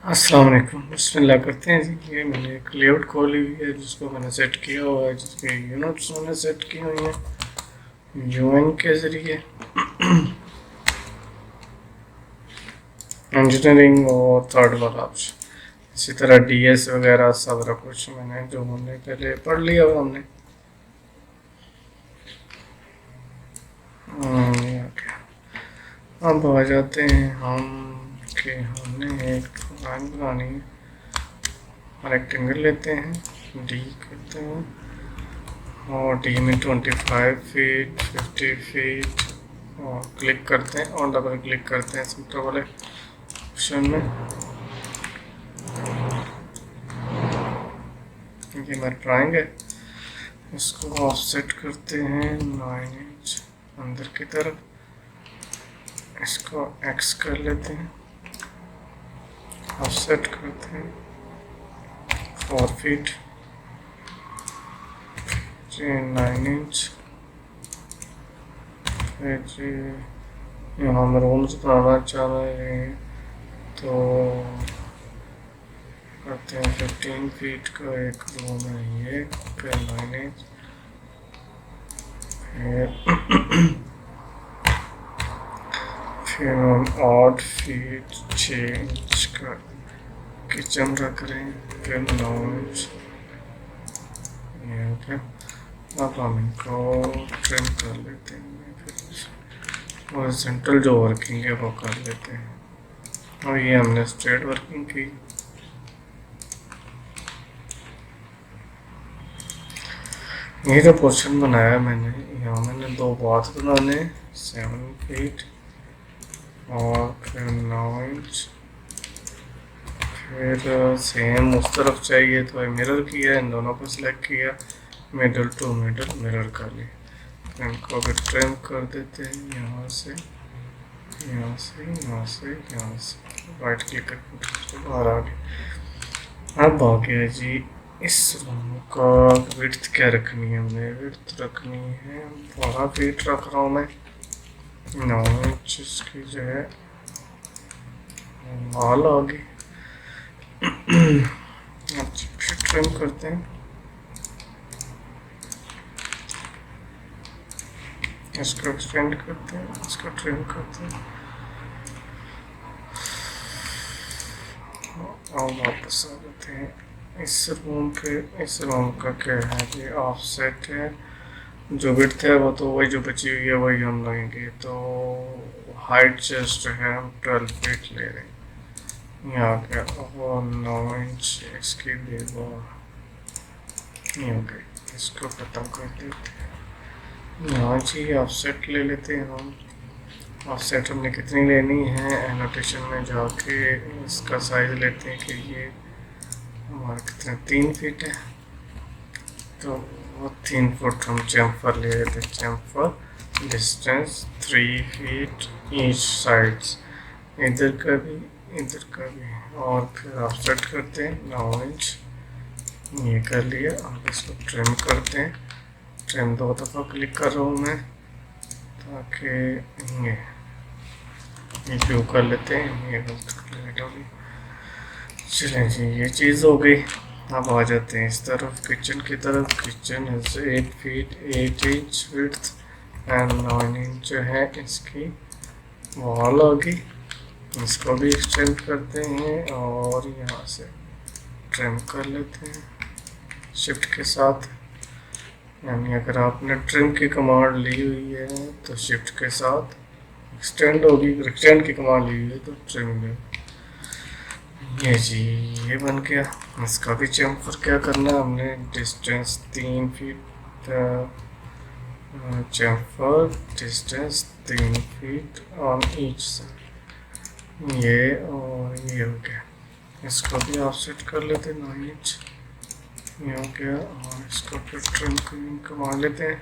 अस्सलाम वालेकुम। बिस्मिल्लाह करते हैं जी। ये मैंने एक लेआउट खोली हुई है जिसको मैंने सेट किया हुआ है, जिसके यूनिट्स मैंने सेट की हुई हैं यूएन के ज़रिए। इंजीनियरिंग और थर्ड वाला ऑप्शन, इसी तरह डीएस वगैरह सारा कुछ मैंने जो हमने पहले पढ़ लिया हुआ हमने। ये आ गया। अब आ जाते हैं हम कि हमने एक लाइन बनानी है। रेक्टेंगल लेते हैं, डी करते हैं और डी में 25 फीट 50 फीट और क्लिक करते हैं और डबल क्लिक करते हैं सेंटर वाले ऑप्शन में। ये हमारा ड्राइंग है, इसको ऑफसेट करते हैं 9 इंच अंदर की तरफ। इसको एक्स कर लेते हैं, ऑफसेट करते हैं 4 फीट 9 इंच। जी यहाँ हम रूम्स बनाना चाह रहे हैं तो करते हैं 15 फीट का एक रूम है ये, फिर 9 इंच, फिर हम 8 फीट 6 इंच का किचन रख रहे हैं, फिर 9 इंच। ये ओके। अब हम इनको ट्रिम कर लेते हैं, फिर हॉरिजॉन्टल जो वर्किंग है वो कर लेते हैं। और ये हमने स्ट्रेट वर्किंग की। ये जो पोर्शन बनाया मैंने, यहाँ मैंने 2 बाथ बनाने 7 फीट और फिर 9 इंच। फिर सेम उस तरफ चाहिए तो मिरर किया, इन दोनों को सिलेक्ट किया, मिडल टू मिडल मिरर कर लिया। इनको भी ट्रिम कर देते हैं यहाँ से यहाँ से यहाँ से यहाँ से, राइट क्लिक करके बाहर आ गया। अब आ गया जी इस रूम का विड्थ क्या रखनी है, हमने विड्थ रखनी है 12 फीट रख रहा हूँ मैं। 9 इंच इसकी जो है वॉल आ गई। अच्छा फिर ट्रिम करते हैं, इसको एक्सटेंड करते हैं, इसको ट्रिम करते हैं और वापस आ जाते हैं इस रूम पे। इस रूम का क्या है कि ऑफसेट है, जो विड्थ है वो तो वही जो बची हुई है वही हम लगेंगे। तो हाइट चेस्ट है हम 12 फीट ले रहे हैं। यहाँ क्या वो 9 इंच इसकी भी वो नहीं हो गई, इसको ख़त्म कर देते हैं। यहाँ जी ऑफसेट ले लेते हैं हम। ऑफसेट हमने कितनी लेनी है, एनोटेशन में जाके इसका साइज लेते हैं कि ये हमारा कितना 3 फीट है, तो वो 3 फुट हम चैम्फर ले लेते हैं। Chamfer distance 3 feet each sides, इधर का भी इधर का भी, और फिर ऑफसेट करते हैं 9 इंच। ये कर लिया और इसको ट्रिम करते हैं। ट्रिम 2 दफ़ा क्लिक कर रहा हूँ मैं ताकि ये व्यू कर लेते हैं। ये होगी, चलें जी ये चीज़ हो गई। अब आ जाते हैं इस तरफ किचन की तरफ। Kitchen is 8 feet 8 inch width and 9 inch जो है इसकी वॉल होगी। इसको भी एक्सटेंड करते हैं और यहाँ से ट्रिम कर लेते हैं शिफ्ट के साथ। यानी अगर आपने ट्रिम की कमांड ली हुई है तो शिफ्ट के साथ एक्सटेंड होगी, एक्सटेंड की कमांड ली हुई है तो ट्रिम में। ये जी ये बन गया। इसका भी चैम्फर क्या करना है, हमने distance 3 feet chamfer distance 3 feet on each side, ये और ये हो गया। इसको भी ऑफसेट कर लेते हैं 9 इंच, ये हो गया। और इसको फिर ट्रिम कमा लेते हैं।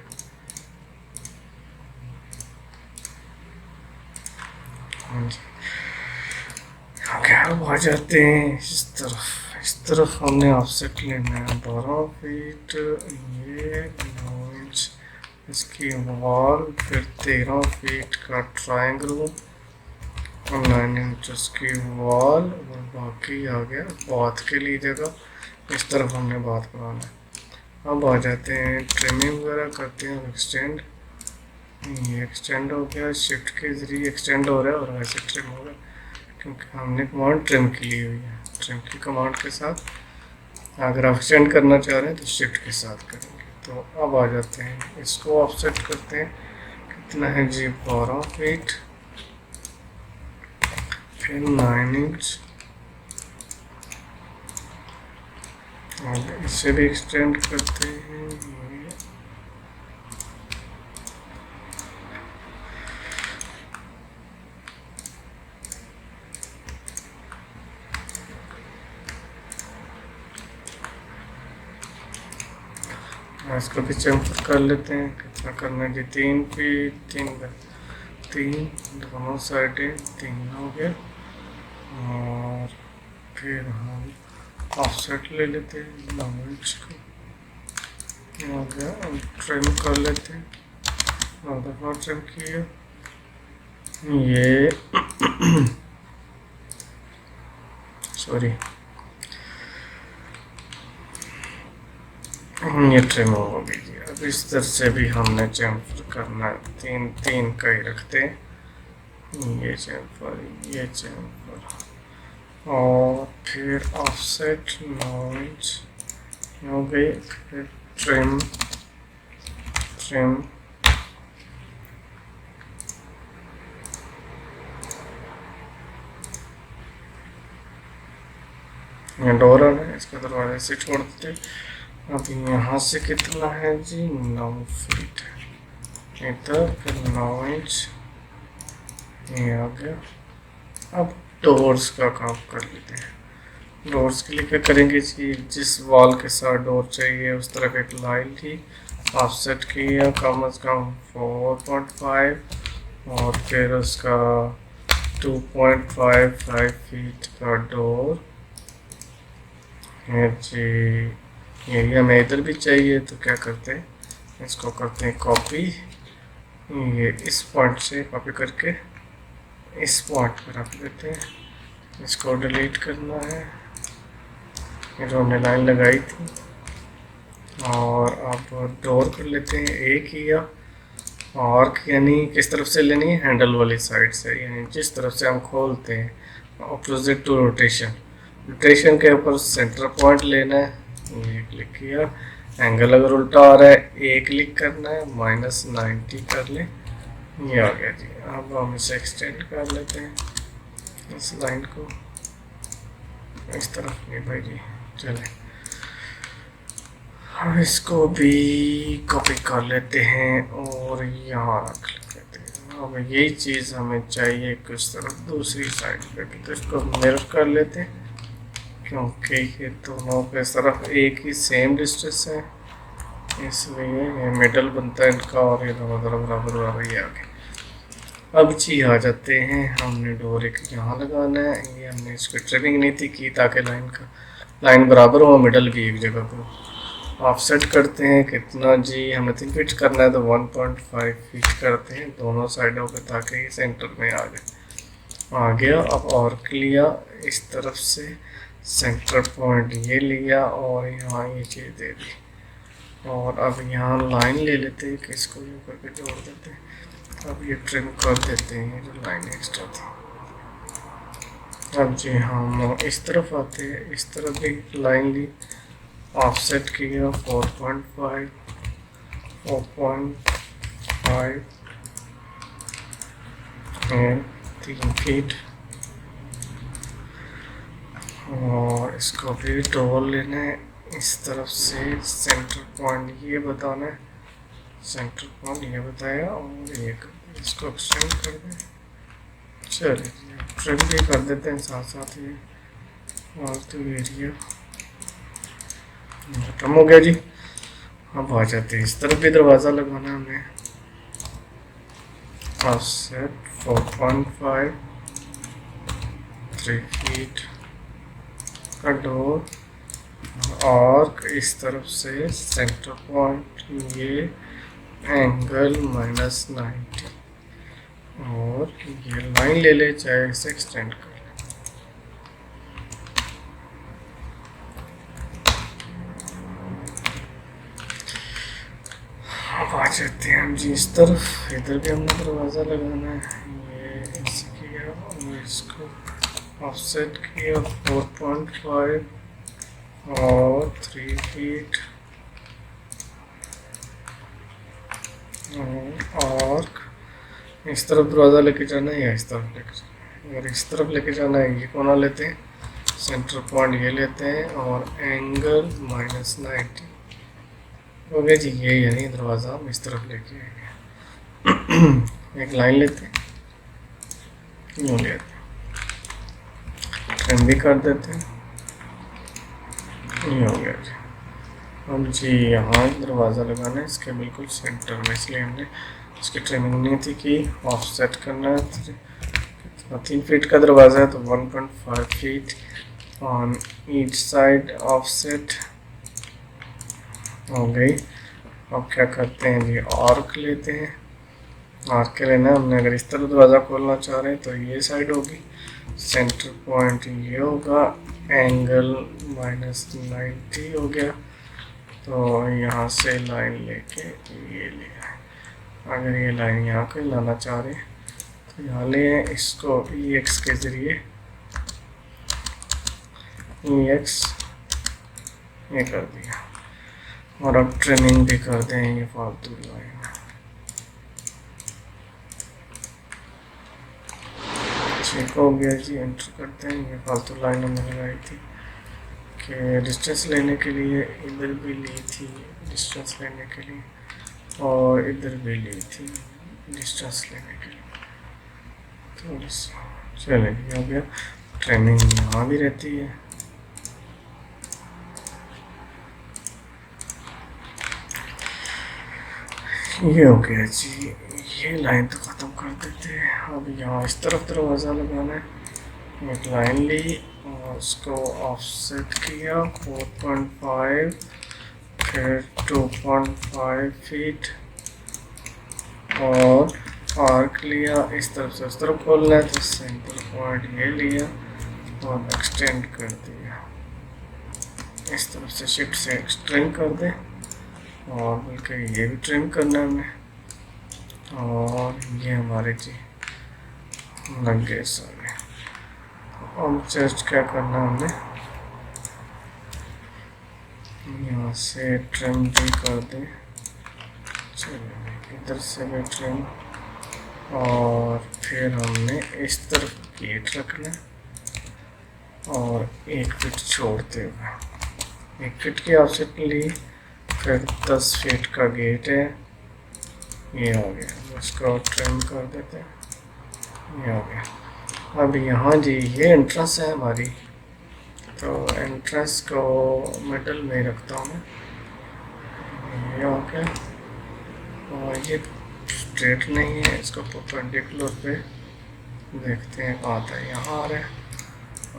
अब आ जाते हैं इस तरफ हमने ऑफसेट लेना है 12 फीट, ये 9 इंच इसकी वॉल, फिर 13 फीट का ट्रायंगल और 9 इंच उसकी वॉल, और बाकी आ गया बाथ के लिए जगह। इस तरफ हमने बाथ बनाना है। अब आ जाते हैं ट्रिमिंग वगैरह करते हैं, एक्सटेंड। ये एक्सटेंड हो गया, शिफ्ट के ज़रिए एक्सटेंड हो रहा है और वैसे ट्रिम हो रहा है क्योंकि हमने कमांड ट्रिम की ली हुई है। ट्रिम की कमांड के साथ अगर आप एक्सटेंड करना चाह रहे हैं तो शिफ्ट के साथ करेंगे। तो अब आ जाते हैं, इसको ऑफसेट करते हैं। कितना है जी, 12 फीट, फिर 9 इंच, और इसे भी एक्सटेंड करते हैं। इसको भी चैम्फर कर लेते हैं। कितना करना है जी, 3 फीट, 3 दोनों साइडें 3 हो गया। और फिर हम ऑफसेट ले लेते हैं 9 इंच को, हो गया। और ट्रिम कर लेते हैं, 9 दफ़ा ट्रिम किया। ये सॉरी, ये ट्रिम हो गई जी। अब इस तरह से भी हमने चैम्फर करना है, 3 का ही रखते हैं। ये चैम्फर, ये चैम्फर, और फिर ऑफसेट 9 इंच हो गई। फिर ट्रिम, ये डोर है, इसका दरवाजे से छोड़ देते। अब यहाँ से कितना है जी, 9 फीट है इधर, फिर 9 इंच ये आ गया। अब डोर्स का काम कर लेते हैं। डोर्स के लिए क्या करेंगे जी, जिस वॉल के साथ डोर चाहिए उस तरह का एक लाइन थी, ऑफसेट किया कम से कम 4.5, और फिर उसका 2.55 फीट का डोर है जी। यही हमें इधर भी चाहिए, तो क्या करते हैं, इसको करते हैं कॉपी। ये इस पॉइंट से कॉपी करके इस पॉइंट पर रख देते हैं। इसको डिलीट करना है, ये जो हमने लाइन लगाई थी। और अब डोर कर लेते हैं, एक किया, और यानी किस तरफ से लेनी है, हैंडल वाली साइड से, यानी जिस तरफ से हम खोलते हैं, अपोजिट टू रोटेशन। रोटेशन के ऊपर सेंटर पॉइंट लेना है, ये क्लिक किया। एंगल अगर उल्टा आ रहा है, ए क्लिक करना है, -90 कर लें, ये आ गया जी। अब हम इसे एक्सटेंड कर लेते हैं, इस लाइन को इस तरफ नहीं भाई जी, चले। हम इसको भी कॉपी कर लेते हैं और यहाँ रख लेते हैं। अब यही चीज़ हमें चाहिए कुछ तरफ दूसरी साइड पे भी, तो इसको मिरर कर लेते हैं क्योंकि ये दोनों के तरफ एक ही सेम डिस्टेंस है, इसलिए ये मिडल बनता है इनका, और ये दोनों तरफ बराबर ही आ गए। अब जी आ जाते हैं, हमने डोर एक यहाँ लगाना है। ये हमने इसकी ट्रिमिंग नहीं थी की ताकि लाइन बराबर हो, मिडल भी एक जगह को। ऑफसेट करते हैं, कितना जी, हमें 3 फीट करना है तो 1.5 फीट करते हैं दोनों साइडों पे ताकि ये सेंटर में आ गया। अब और लिया इस तरफ से सेंटर पॉइंट ये लिया और यहाँ ये चीज़ दे दी। और अब यहाँ लाइन ले लेते हैं कि इसको यूँ करके जोड़ देते हैं। अब ये ट्रिम कर देते हैं जो लाइन एक्स्ट्रा थी। अब जी हम इस तरफ आते हैं, इस तरफ भी लाइन ली, ऑफसेट किया 4.5 एंड 3 फीट। और इसको भी डोर लेना है इस तरफ से, सेंटर पॉइंट ये बताना है, सेंटर पॉइंट ये बताया, और ये इसको एक्सटेंड कर दें। चलिए ट्रिम भी कर देते हैं साथ साथ, ये और तो एरिया खत्म हो गया जी। अब आ जाते हैं, इस तरफ भी दरवाज़ा लगाना है हमें, ऑफसेट 4.5 3 फीट का डोर, और इस तरफ से सेंटर पॉइंट ये एंगल -90, और ये लाइन ले ले, चाहे इसे एक्सटेंड कर ले। अब आ जाते हैं हम जी इस तरफ, इधर भी हमने दरवाज़ा लगाना है। ये ऐसे किया और इसको ऑफसेट किया 4.5 और 3 फीट और इस तरफ दरवाज़ा लेके जाना है या इस तरफ लेके जाना है। अगर इस तरफ लेके जाना है ये कोना लेते हैं, सेंटर पॉइंट ये लेते हैं और एंगल -90 हो गया जी। ये यानी दरवाज़ा हम इस तरफ लेके आएंगे। एक लाइन लेते हैं, यूँ लेते हैं, ट्रिम भी कर देते हैं, ये हो गया जी। अब जी यहाँ दरवाज़ा लगाना है इसके बिल्कुल सेंटर में, इसलिए हमने इसकी ट्रिमिंग नहीं थी कि ऑफसेट करना है। 3 फीट का दरवाज़ा है तो 1.5 feet on each side offset हो गई। अब क्या करते हैं जी, आर्क लेते हैं। आर्क के लेना हमने, अगर इस तरह दरवाज़ा खोलना चाह रहे हैं तो ये साइड होगी, सेंटर पॉइंट ये होगा, एंगल -90 हो गया। तो यहाँ से लाइन लेके ये ले आए। अगर ये लाइन यहाँ कहीं लाना चाह रहे हैं तो यहाँ ले आए, इसको EX के ज़रिए EX ये कर दिया और अब ट्रिमिंग भी कर दें ये फालतू लाइन। ठीक हो गया जी, एंटर करते हैं। ये फालतू लाइन हमने लगाई थी कि डिस्टेंस लेने के लिए, इधर भी ली थी डिस्टेंस लेने के लिए और इधर भी ली थी डिस्टेंस लेने के लिए। थोड़ी सी चले हो गया। ट्रिमिंग यहाँ भी रहती है। ये हो गया जी, ये लाइन तो ख़त्म कर देते हैं। अब यहाँ इस तरफ दरवाज़ा लगाना है। एक लाइन ली और उसको ऑफसेट किया 4.5, फिर 2.5 फीट और आर्क लिया। इस तरफ से उस तरफ खोलना है तो सेंटर पॉइंट ये लिया और एक्सटेंड कर दिया। इस तरफ से शिफ्ट से एक्सटेंड कर दें और बल्कि ये भी ट्रिम करना है हमें। और ये हमारे जी लग गए सारे। अब जस्ट क्या करना है हमें, यहाँ से ट्रिम भी कर दें। चलिए इधर से भी ट्रिम और फिर हमने इस तरफ गेट रखना और 1 फीट छोड़ते हुए 1 फीट की ऑफसेट ली। फिर 10 फीट का गेट है, ये हो गया। इसको ट्रिम कर देते हैं, ये हो गया। अब यहाँ जी ये एंट्रेंस है हमारी, तो एंट्रेंस को मिडल में रखता हूँ मैं, ये हो गया। और ये स्ट्रेट नहीं है, इसको परपेंडिकुलर पे देखते हैं कहाँ आता है, यहाँ आ रहा है।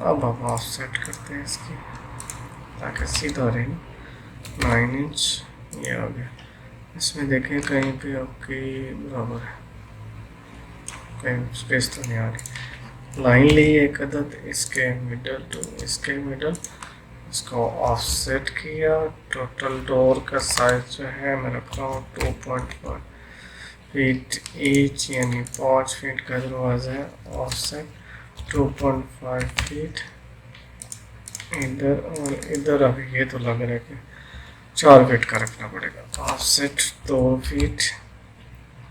अब हम ऑफसेट करते हैं इसकी ताकि सीधा रहे। 9 इंच ये आ गया। इसमें देखें कहीं पे आपकी बराबर है, कहीं स्पेस तो नहीं आ रही। लाइन ली एक अदद, इसके मिडल टू इसके मिडल, इसको ऑफसेट किया। टोटल डोर का साइज जो है मैं रख रहा हूँ 2.5 फीट ईच, यानी 5 फीट का दरवाज़ा है। ऑफसेट 2.5 फीट इधर और इधर। अभी ये तो लग रहा है कि 4 फीट का रखना पड़ेगा। ऑफसेट 2 फीट,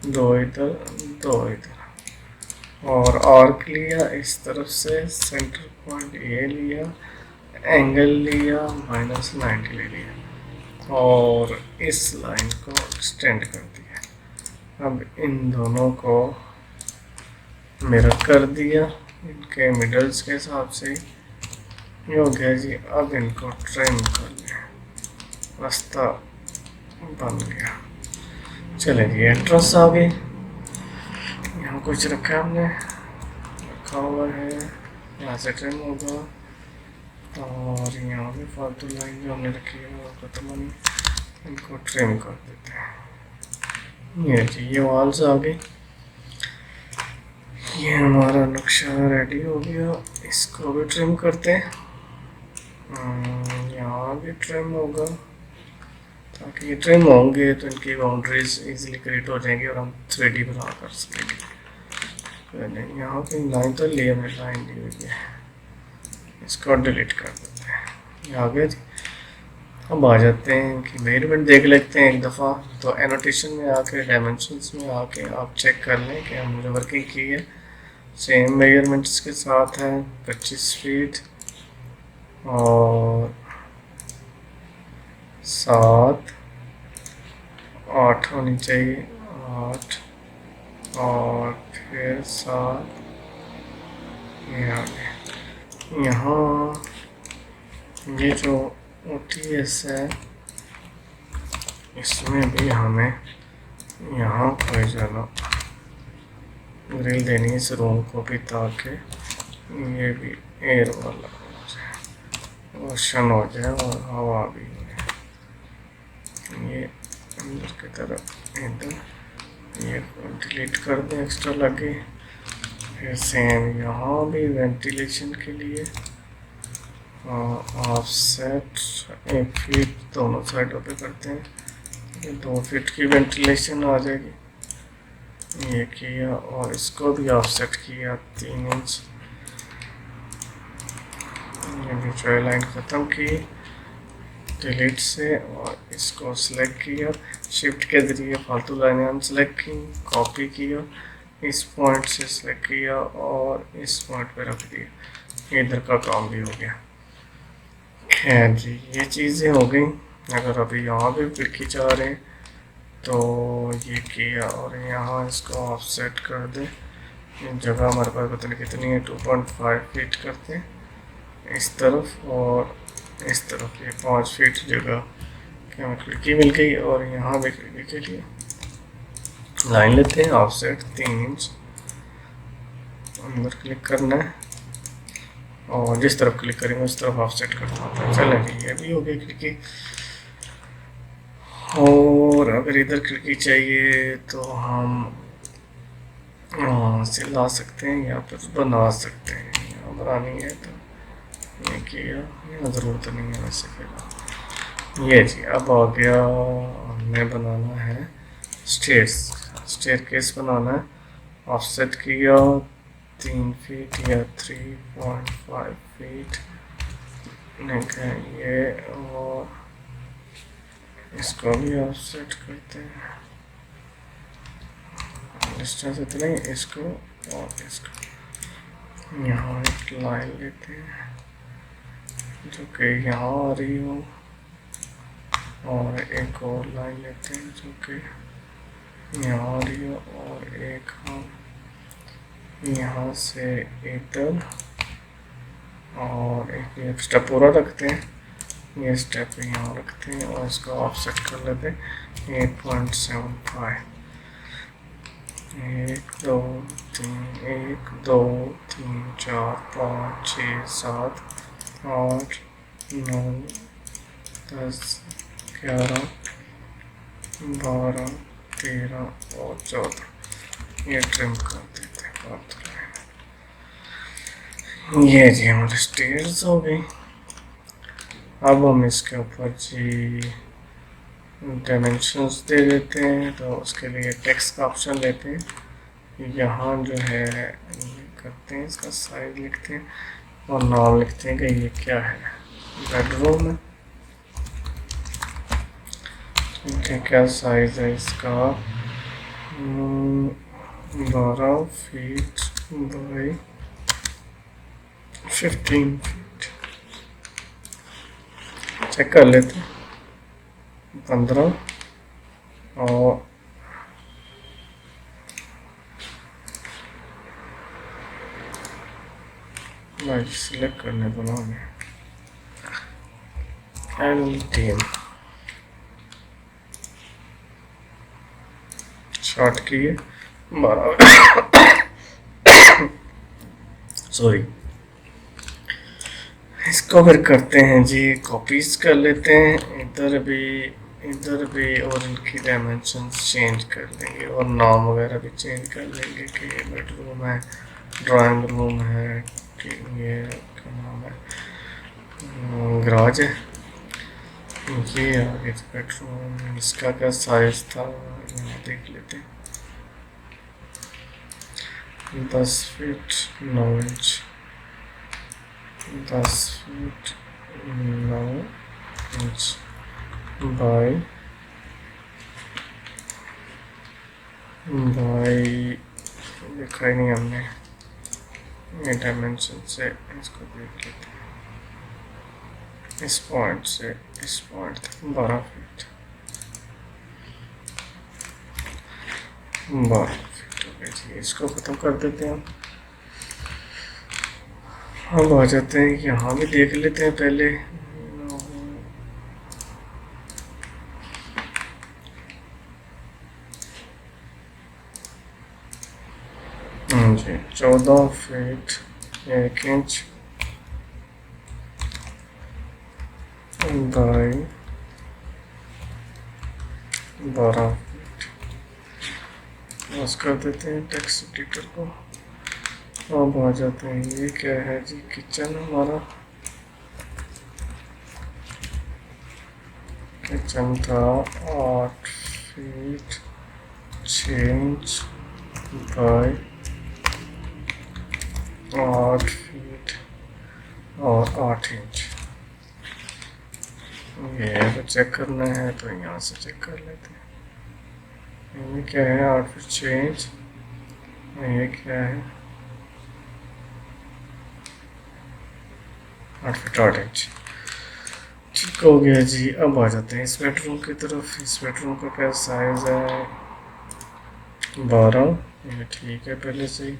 2 इधर 2 इधर। और आर्क लिया इस तरफ से, सेंटर पॉइंट ये लिया, एंगल लिया -90 ले लिया और इस लाइन को एक्सटेंड कर दिया। अब इन दोनों को मिरर कर दिया इनके मिडल्स के हिसाब से। ये हो गया जी। अब इनको ट्रिम कर लिया, रास्ता बन गया। चले जी, एंट्रेंस आ गई। यहाँ कुछ रखा हमने, रखा हुआ है, यहाँ से ट्रिम होगा। और यहाँ भी फालतू लाइन जो हमने रखी है वो खत्म होनी, इनको ट्रिम कर देते हैं। ये जी, ये वॉल्स आ गई। ये हमारा नक्शा रेडी हो गया, इसको भी ट्रिम करते हैं। यहाँ भी ट्रिम होगा, ताकि ये ट्रिम होंगे तो इनकी बाउंड्रीज इजीली क्रिएट हो जाएंगी और हम 3D बना कर सकेंगे। यहाँ पे लाइन तो लिए में लाइन ली हुई है, इसको डिलीट कर देते हैं। ये आ गया जी। अब आ जाते हैं कि मेजरमेंट देख लेते हैं एक दफ़ा। तो एनोटेशन में आके, डायमेंशंस में आके आप चेक कर लें कि हमने वर्किंग की है। सेम मेजरमेंट्स के साथ है 25 फीट और 7, 8 होनी चाहिए, 8 और फिर 7। ये आ गया। यहाँ ये जो OTS है, इसमें भी हमें यहाँ कोई ज़्यादा ग्रिल देनी है इस रूम को भी, ताकि ये भी एयर वाला हो जाए, रोशन हो जाए और हवा भी हो जाए। ये अंदर की तरफ इधर ये डिलीट कर दें, एक्स्ट्रा लगे। फिर सेम यहाँ भी वेंटिलेशन के लिए ऑफसेट 1 फीट दोनों साइडों पे करते हैं, ये 2 फीट की वेंटिलेशन आ जाएगी। ये किया और इसको भी ऑफसेट किया 3 इंच। ये भी लाइन ख़त्म की डिलीट से, और इसको सिलेक्ट किया, शिफ्ट के ज़रिए फालतू लाइनें अनसेलेक्ट की, कॉपी किया, इस पॉइंट से सिलेक्ट किया और इस पॉइंट पे रख दिया। इधर का काम भी हो गया। खैर जी, ये चीज़ें हो गई। अगर अभी यहाँ भी खिड़की चाह रहे हैं तो ये किया, और यहाँ इसको ऑफसेट कर दे। ये जगह हमारे पास पता नहीं कितनी है, 2.5 फीट करते हैं इस तरफ, और इस तरफ ये 5 फीट जगह की हमें खिड़की मिल गई। और यहाँ भी खिड़की के लिए लाइन लेते हैं, ऑफसेट 3 इंच अंदर क्लिक करना है, और जिस तरफ क्लिक करेंगे उस तरफ ऑफसेट करना होता है। चलें जी, ये भी हो गई खिड़की। और अगर इधर खिड़की चाहिए तो हम वहाँ से ला सकते हैं या फिर बना सकते हैं। यहाँ बनानी है तो ये किया, यहाँ ज़रूरत नहीं है वैसे। फिर ये जी, अब आ गया, हमें बनाना है स्टेयर केस बनाना है। ऑफसेट किया 3 फीट या 3.5 फीट ये, और इसको भी ऑफसेट करते हैं डिस्टेंस इतना ही, इसको और इसको। यहाँ एक लाइन लेते हैं जो कि यहाँ आ रही हो, और एक और लाइन लेते हैं जो कि यहाँ आ रही हो, और एक हम यहाँ से इधर, और एक ये स्टेप पूरा रखते हैं, ये स्टेप यहाँ रखते हैं, और इसको ऑफसेट कर लेते हैं 8.75। 1 2 3 1 2 3 4 5 6 7 8 9 10 11 12 13 और 14। ये ट्रिम कर देते हैं। ये जी हमारे स्टेयर्स हो गई। अब हम इसके ऊपर जी डायमेंशंस दे देते हैं, तो उसके लिए टेक्स्ट का ऑप्शन लेते हैं। यहाँ जो है करते हैं, इसका साइज लिखते हैं और नाम लिखते हैं कि ये क्या है, बेडरूम है। ठीक है, क्या साइज है इसका, 12 फीट बाई 15 फीट। चेक कर लेते हैं, 15 और सिलेक्ट करने को ना एल शॉर्ट किए 12 सॉरी। इसको फिर करते हैं जी, कॉपीज कर लेते हैं। इधर भी इधर भी और इनकी डायमेंशंस चेंज कर लेंगे और नाम वगैरह भी चेंज कर लेंगे कि ये बेडरूम है, ड्राइंग रूम है, कि ये क्या नाम है, गराज है। ये आगे बेडरूम, इसका क्या साइज था यहाँ देख लेते हैं। 10 feet 9 inch, 10 feet 9 inch by लिखा ही नहीं हमने, ये डायमेंशन से इसको देख लेते हैं। इस पॉइंट से इस पॉइंट तक 12 फीट, 12 फीट हो गया जी। इसको ख़त्म कर देते हैं। अब आ जाते हैं, यहाँ भी देख लेते हैं पहले। जी 14 फीट 1 इंच बाई 12 फीट। बस कर देते हैं टेक्स्ट एडिटर को। अब आ जाते हैं, ये क्या है जी, किचन हमारा। किचन था 8 फीट 6 इंच बाई 8 फीट और 8 इंच। ये तो चेक करना है तो यहाँ से चेक कर लेते हैं। ये क्या है 8 फीट 6 इंच, ये क्या है 8 फीट 8 इंच। ठीक हो गया जी। अब आ जाते हैं इस बेडरूम की तरफ। इस बेडरूम का क्या साइज है 12, ये ठीक है पहले से ही।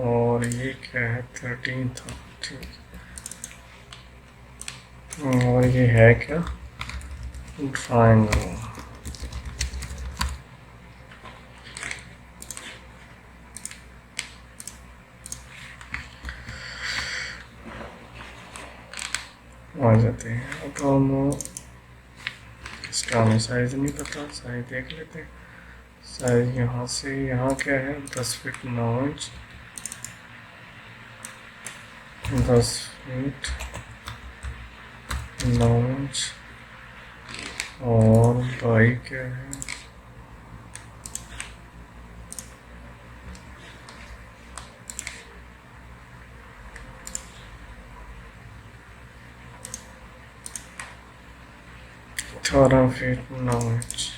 और ये क्या है 13 था, ठीक। और ये है क्या, ड्राइंग रूम। आ जाते हैं। अब हम इसका हमें साइज नहीं पता, साइज देख लेते हैं। साइज यहाँ से यहाँ क्या है 10 फीट 9 इंच, 10 फीट 9 इंच और बाई क्या है 18 फीट 9 इंच।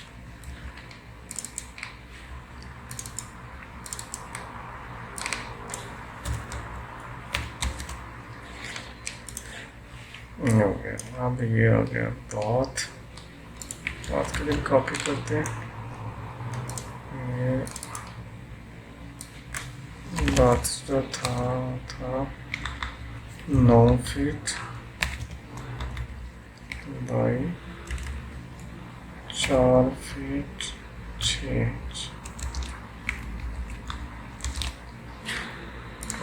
हो गया। अब ये हो गया बात के लिए कॉपी करते हैं। ये बात जो था 9 feet by 4 feet 6 inch.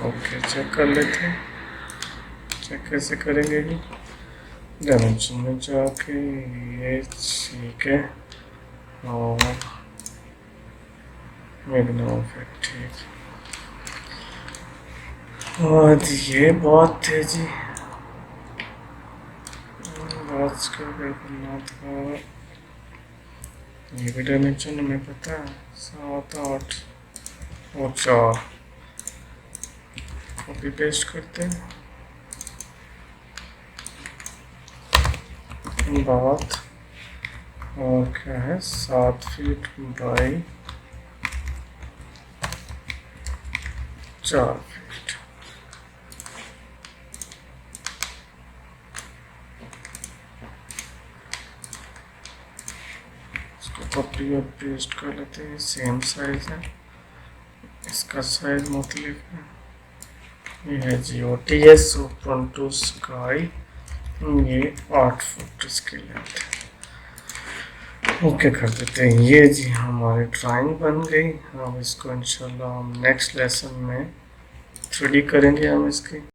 Okay, check कर लेते हैं। चेक कैसे करेंगे जी, डायमेंशन में जाके ये ठीक है और मिनिमम फिट, ठीक। और ये बात थे जी, बात करना था। ये भी डायमेंशन हमें पता है 7 8 और 4। कॉपी पेस्ट करते हैं। बात और क्या है 7 फीट बाई 4 फीट। इसको कॉपी और पेस्ट कर लेते हैं। सेम साइज है, इसका साइज मुख्तलिफ है। ये है जी OTS ओपन टू स्काई, ये 8 फुट इसकी लेंथ है। ओके कर देते हैं। ये जी हमारी ड्राइंग बन गई। अब इसको इंशाल्लाह हम नेक्स्ट लेसन में 3D करेंगे हम इसकी।